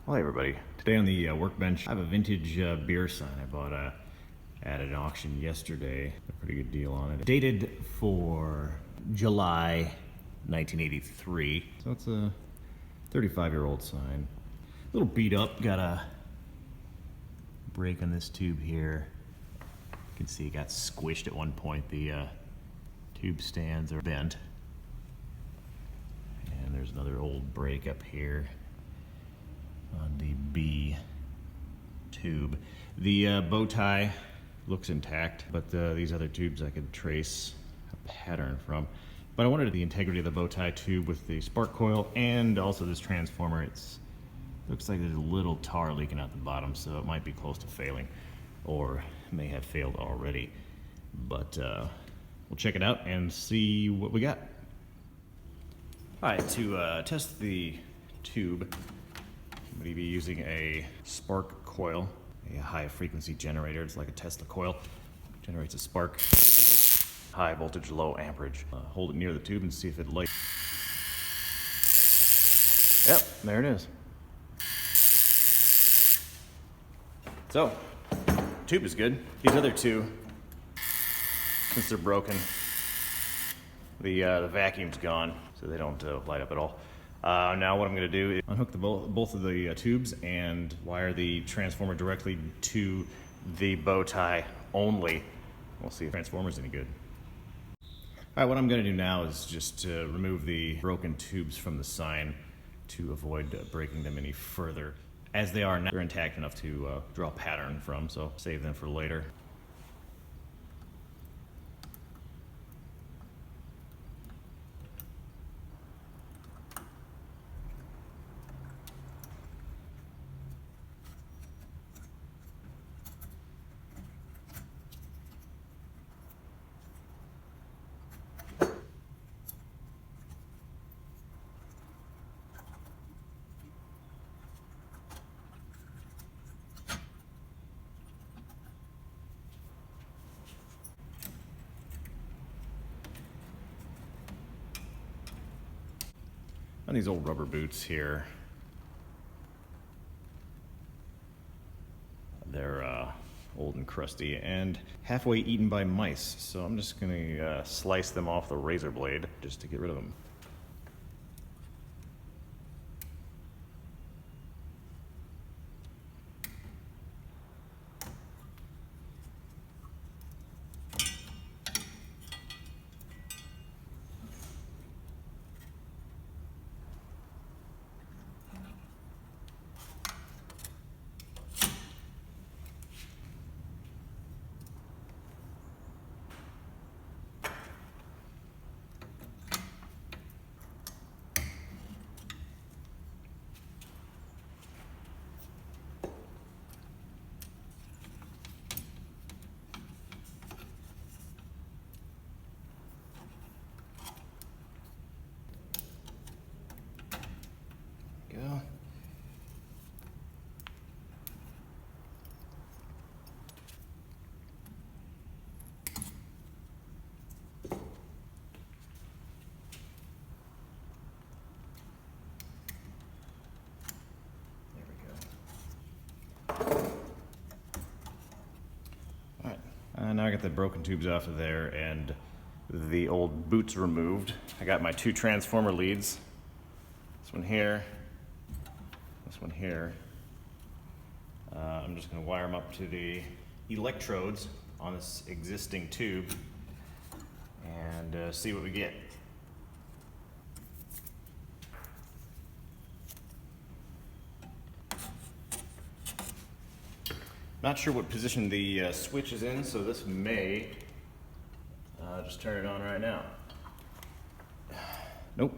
Well, hey everybody. Today on the workbench, I have a vintage beer sign I bought at an auction yesterday. A pretty good deal on it. Dated for July 1983. So it's a 35-year-old sign. A little beat up. Got a break on this tube here. You can see it got squished at one point. The tube stands are bent. And there's another old break up here on the B tube. The bow tie looks intact, but these other tubes I could trace a pattern from. But I wanted the integrity of the bow tie tube with the spark coil and also this transformer. It's looks like there's a little tar leaking out the bottom, so it might be close to failing, or may have failed already. But we'll check it out and see what we got. All right, to test the tube, I'm going to be using a spark coil, a high frequency generator. It's like a Tesla coil. Generates a spark, high voltage, low amperage. Hold it near the tube and see if it lights. Yep, there it is. So, tube is good. These other two, since they're broken, the vacuum's gone, so they don't light up at all. Now what I'm going to do is unhook both of the tubes and wire the transformer directly to the bow tie only. We'll see if the transformer's any good. Alright, what I'm going to do now is just remove the broken tubes from the sign to avoid breaking them any further. As they are now, they're intact enough to draw a pattern from, so save them for later. On these old rubber boots here, they're old and crusty and halfway eaten by mice, so I'm just going to slice them off the razor blade just to get rid of them. Go. There we go. All right, now I got the broken tubes off of there and the old boots removed. I got my two transformer leads. This one here. This one here. I'm just going to wire them up to the electrodes on this existing tube and see what we get. Not sure what position the switch is in, so this may just turn it on right now. Nope.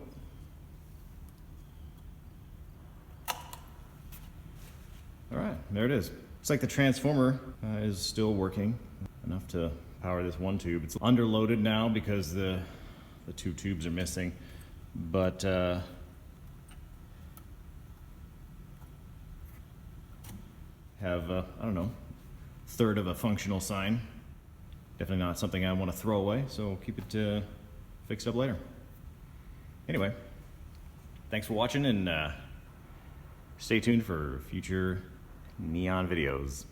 All right, there it is. Looks like the transformer is still working enough to power this one tube. It's underloaded now because the two tubes are missing, but have I don't know, third of a functional sign. Definitely not something I want to throw away, so keep it fixed up later. Anyway, thanks for watching, and Stay tuned for future neon videos.